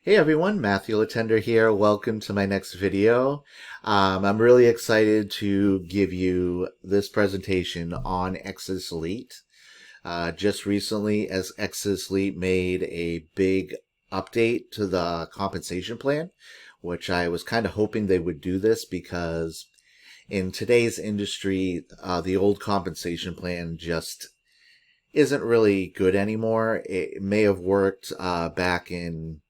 Hey everyone, Matthew Letendre here. Welcome to my next video. I'm really excited to give you this presentation on Exitus Elite. Just recently, as Exitus Elite made a big update to the compensation plan, which I was kind of hoping they would do this because in today's industry, the old compensation plan just isn't really good anymore. It may have worked back in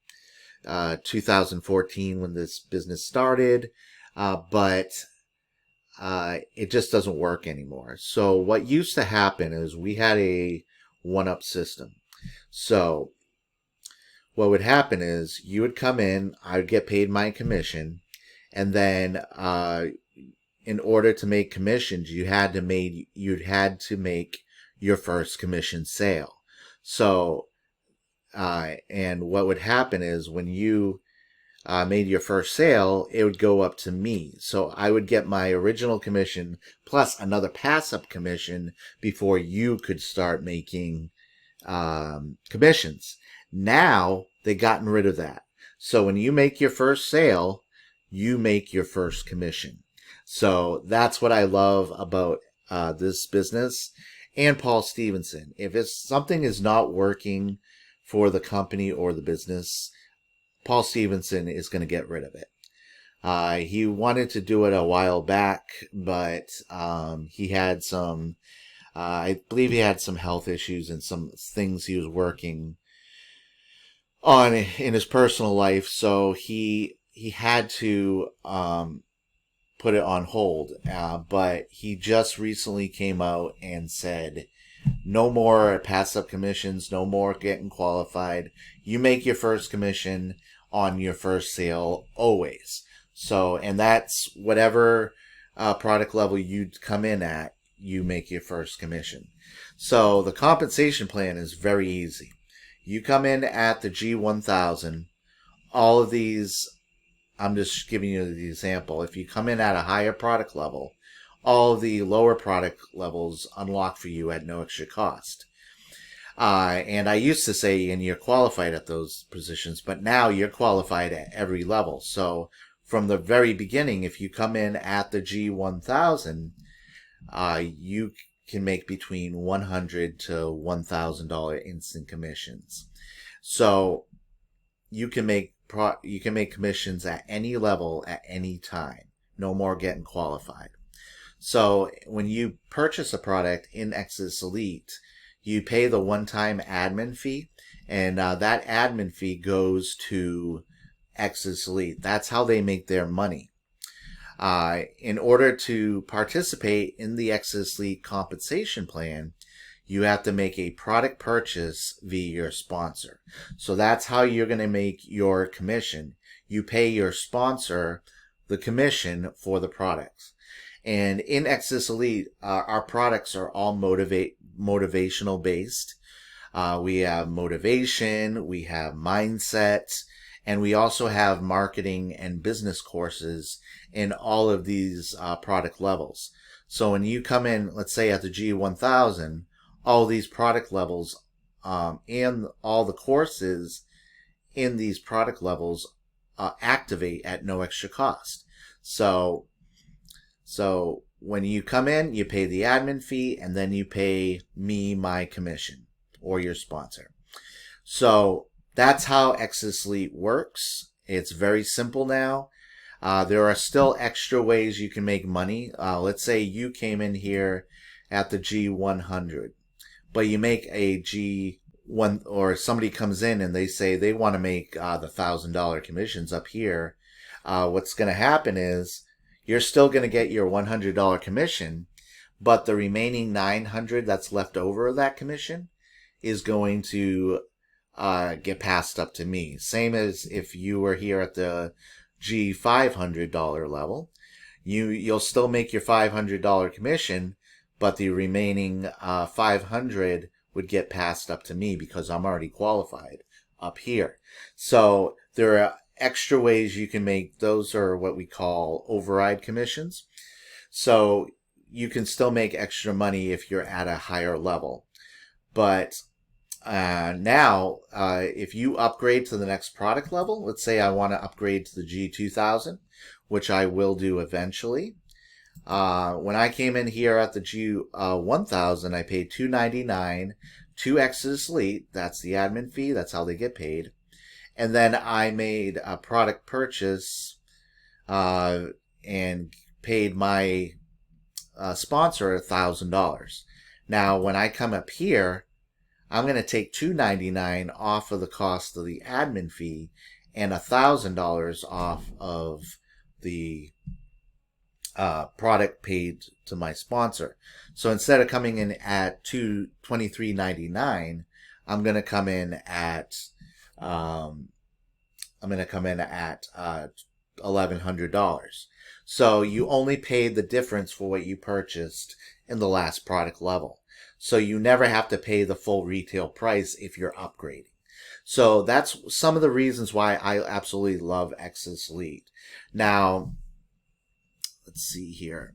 2014 when this business started, but it just doesn't work anymore. So what used to happen is we had a one-up system. So what would happen is you would come in, I would get paid my commission, and then in order to make commissions, you'd had to make your first commission sale. So and what would happen is when you made your first sale, it would go up to me. So I would get my original commission plus another pass-up commission before you could start making commissions. Now they've gotten rid of that. So when you make your first sale, you make your first commission. So that's what I love about this business and Paul Stevenson. If something is not working for the company or the business, Paul Stevenson is going to get rid of it. He wanted to do it a while back, but he had some, I believe he had some health issues and some things he was working on in his personal life, so he had to put it on hold. But he just recently came out and said, no more pass-up commissions, no more getting qualified. You make your first commission on your first sale always. So, and that's whatever product level you come in at, you make your first commission. So the compensation plan is very easy. You come in at the G1000, all of these, I'm just giving you the example. If you come in at a higher product level, all of the lower product levels unlock for you at no extra cost. And I used to say, and you're qualified at those positions, but now you're qualified at every level. So from the very beginning, if you come in at the G1000, you can make between $100 to $1,000 instant commissions. So you can make commissions at any level at any time. No more getting qualified. So when you purchase a product in Exitus Elite, you pay the one-time admin fee, and that admin fee goes to Exitus Elite. That's how they make their money. In order to participate in the Exitus Elite compensation plan, you have to make a product purchase via your sponsor. So that's how you're going to make your commission. You pay your sponsor the commission for the products. And in Exitus Elite, our products are all motivational based. We have motivation, we have mindset, and we also have marketing and business courses in all of these product levels. So when you come in, let's say at the G1000, all these product levels and all the courses in these product levels activate at no extra cost. So when you come in, you pay the admin fee, and then you pay me my commission, or your sponsor. So that's how Exitus Elite works. It's very simple now. There are still extra ways you can make money. Let's say you came in here at the G100, but you make a G1, or somebody comes in and they say they want to make the $1,000 commissions up here. What's going to happen is you're still going to get your $100 commission, but the remaining $900 that's left over of that commission is going to get passed up to me. Same as if you were here at the G500 level. You'll still make your $500 commission, but the remaining $500 would get passed up to me because I'm already qualified up here. So there are extra ways you can make. Those are what we call override commissions. So you can still make extra money if you're at a higher level. But Now, if you upgrade to the next product level, let's say I want to upgrade to the G2000, which I will do eventually. When I came in here at the G1000, I paid $299 to Exitus Elite. That's the admin fee. That's how they get paid. And then I made a product purchase and paid my sponsor $1,000. Now, when I come up here, I'm going to take $299 off of the cost of the admin fee and $1,000 off of the product paid to my sponsor. So instead of coming in at $23.99, I'm going to come in at $1,100. So you only paid the difference for what you purchased in the last product level. So you never have to pay the full retail price if you're upgrading. So that's some of the reasons why I absolutely love Exitus Elite. Now, let's see here.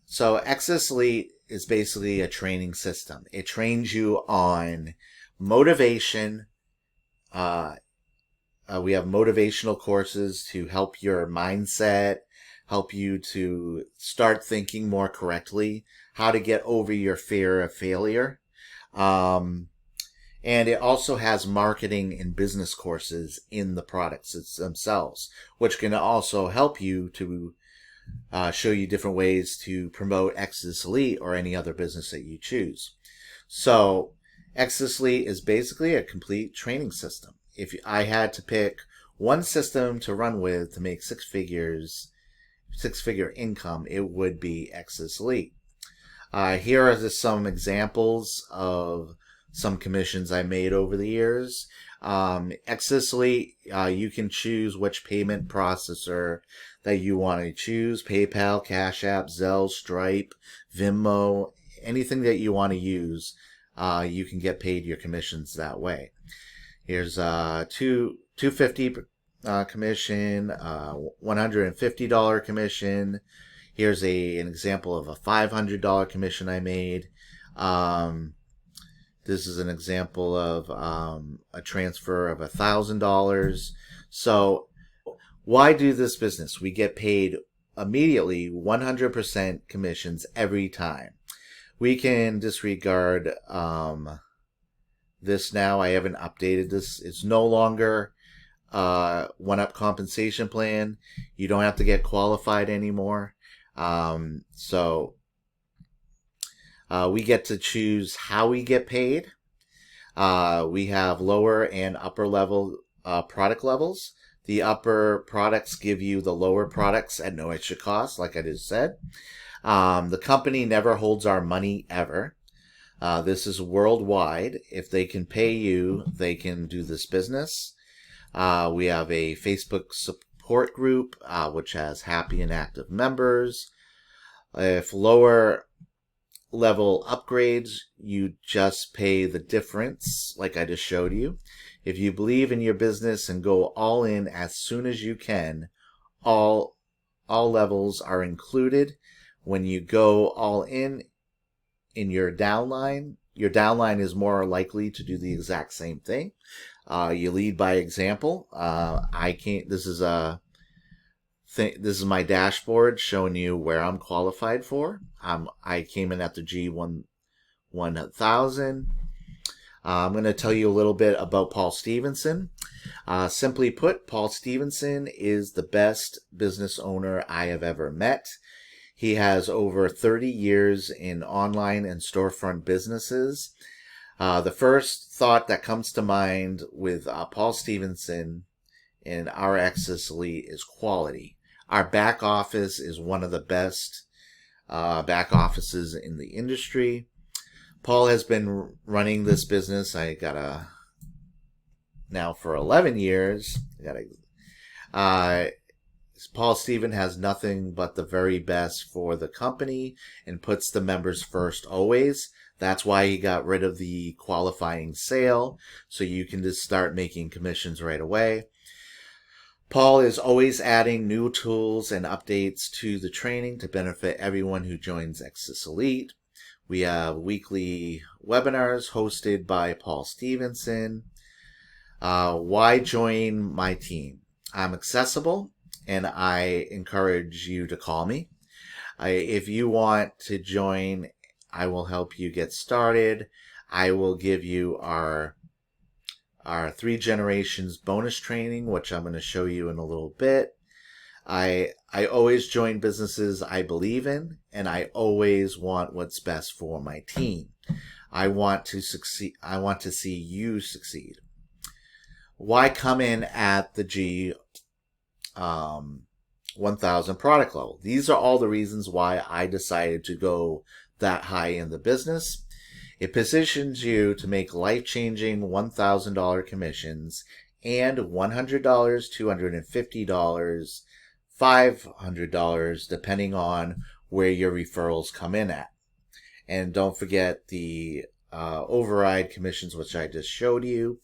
So Exitus Elite is basically a training system. It trains you on motivation. We have motivational courses to help your mindset, help you to start thinking more correctly, how to get over your fear of failure. And it also has marketing and business courses in the products themselves, which can also help you to show you different ways to promote Exitus Elite or any other business that you choose. So Exitus Elite is basically a complete training system. If I had to pick one system to run with to make six-figure income, it would be Exitus Elite. Here are just some examples of some commissions I made over the years. Exitus Elite, you can choose which payment processor that you want to choose. PayPal, Cash App, Zelle, Stripe, Venmo, anything that you want to use, you can get paid your commissions that way. Here's $250 commission, $150 commission. Here's an example of a $500 commission I made. This is an example of a transfer of $1,000. So why do this business? We get paid immediately 100% commissions every time. We can disregard this now. I haven't updated this. It's no longer one-up compensation plan. You don't have to get qualified anymore. We get to choose how we get paid. We have lower and upper level product levels. The upper products give you the lower products at no extra cost, like I just said. The company never holds our money ever. This is worldwide. If they can pay you, they can do this business. We have a Facebook support group, which has happy and active members. If lower level upgrades, you just pay the difference, like I just showed you. If you believe in your business and go all in as soon as you can, all levels are included. When you go all in your downline is more likely to do the exact same thing. You lead by example. This is my dashboard showing you where I'm qualified for. I came in at the G1000. I'm going to tell you a little bit about Paul Stevenson. Simply put, Paul Stevenson is the best business owner I have ever met. He has over 30 years in online and storefront businesses. The first thought that comes to mind with Paul Stevenson and our Exitus Elite is quality. Our back office is one of the best back offices in the industry. Paul has been running this business. Now for 11 years. Paul Steven has nothing but the very best for the company and puts the members first always. That's why he got rid of the qualifying sale, so you can just start making commissions right away. Paul is always adding new tools and updates to the training to benefit everyone who joins Exitus Elite. We have weekly webinars hosted by Paul Stevenson. Why join my team? I'm accessible, and I encourage you to call me. If you want to join, I will help you get started. I will give you our 3 generations bonus training, which I'm going to show you in a little bit. I always join businesses I believe in, and I always want what's best for my team. I want to succeed. I want to see you succeed. Why come in at the G 1000 product level? These are all the reasons why I decided to go that high in the business. It positions you to make life-changing $1,000 commissions and $100, $250, $500, depending on where your referrals come in at. And don't forget the override commissions, which I just showed you.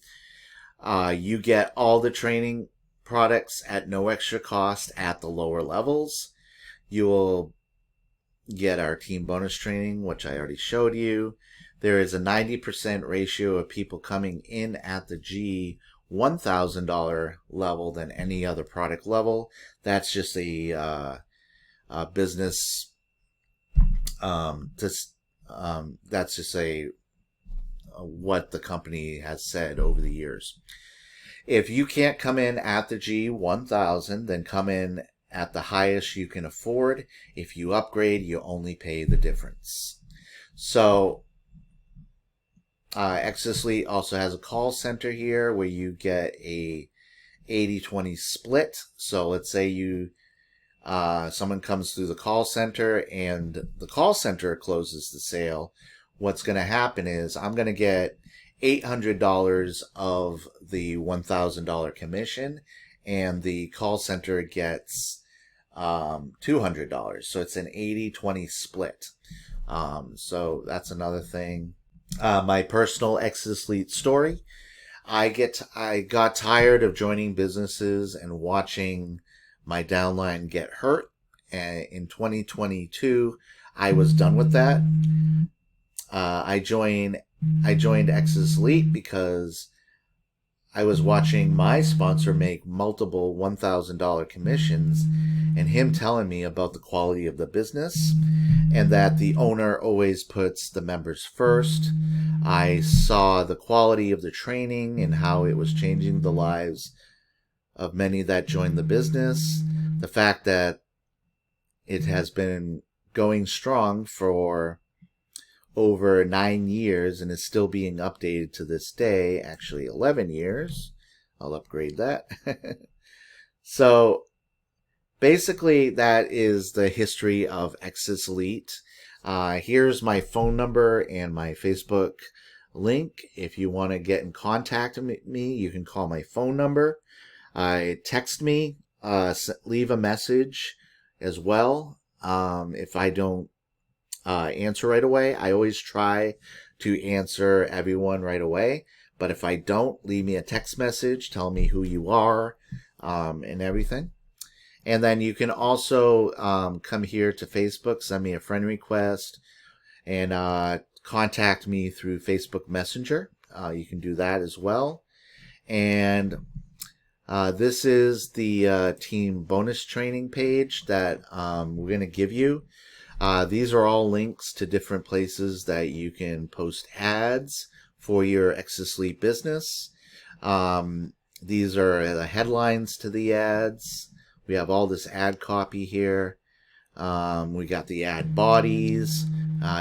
You get all the training products at no extra cost at the lower levels. You will get our team bonus training, which I already showed you. There is a 90% ratio of people coming in at the G $1,000 level than any other product level. That's just a business. That's just what the company has said over the years. If you can't come in at the G 1000, then come in at the highest you can afford. If you upgrade, you only pay the difference. So Exitus Elite also has a call center here where you get a 80-20 split. So let's say someone comes through the call center and the call center closes the sale. What's going to happen is I'm going to get $800 of the $1,000 commission, and the call center gets $200. So it's an 80-20 split. So that's another thing. My personal Exitus Elite story. I got tired of joining businesses and watching my downline get hurt. And in 2022, I was done with that. I joined Exitus Elite because I was watching my sponsor make multiple $1,000 commissions, and him telling me about the quality of the business and that the owner always puts the members first. I saw the quality of the training and how it was changing the lives of many that joined the business. The fact that it has been going strong for over 9 years and is still being updated to this day, actually 11 years. I'll upgrade that. So basically that is the history of Exitus Elite. Here's my phone number and my Facebook link. If you want to get in contact with me, you can call my phone number. Text me, leave a message as well. If I don't answer right away, I always try to answer everyone right away. But if I don't, leave me a text message, tell me who you are, and everything. And then you can also come here to Facebook, send me a friend request, and contact me through Facebook Messenger. You can do that as well. And this is the team bonus training page that we're going to give you. These are all links to different places that you can post ads for your Exitus Elite business. These are the headlines to the ads. We have all this ad copy here. We got the ad bodies.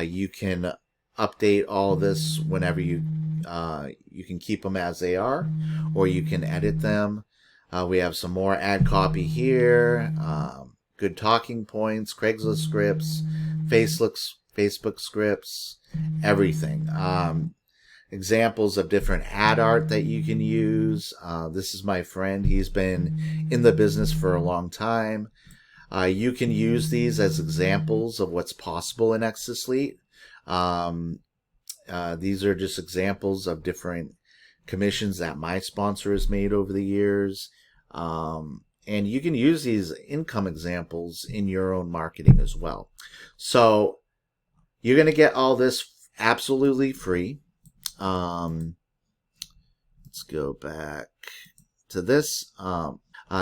You can update all of this whenever you can keep them as they are, or you can edit them. We have some more ad copy here. Good talking points, Craigslist scripts, Facebook scripts, everything. Examples of different ad art that you can use. This is my friend. He's been in the business for a long time. You can use these as examples of what's possible in Exitus Elite. These are just examples of different commissions that my sponsor has made over the years. And you can use these income examples in your own marketing as well. So You're going to get all this absolutely free. Let's go back to this.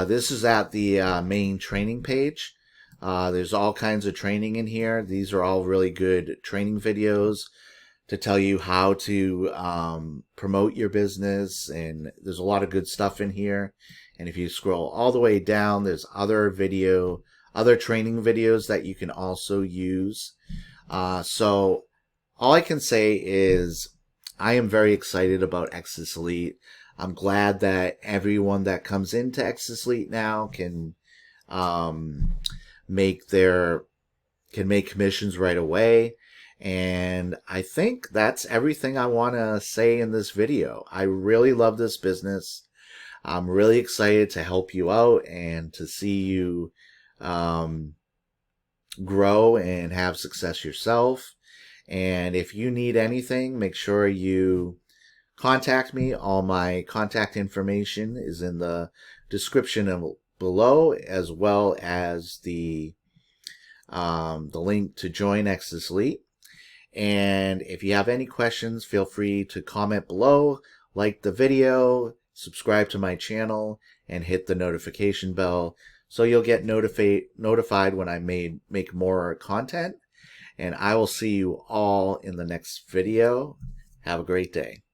This is at the main training page. There's all kinds of training in here. These are all really good training videos to tell you how to promote your business, and there's a lot of good stuff in here. And if you scroll all the way down, there's other training videos that you can also use. So all I can say is I am very excited about Exitus Elite. I'm glad that everyone that comes into Exitus Elite now can make commissions right away. And I think that's everything I want to say in this video. I really love this business. I'm really excited to help you out and to see you grow and have success yourself. And if you need anything, make sure you contact me. All my contact information is in the description below, as well as the link to join Exitus Elite. And if you have any questions, feel free to comment below, like the video, subscribe to my channel, and hit the notification bell so you'll get notified when I make more content. And I will see you all in the next video. Have a great day.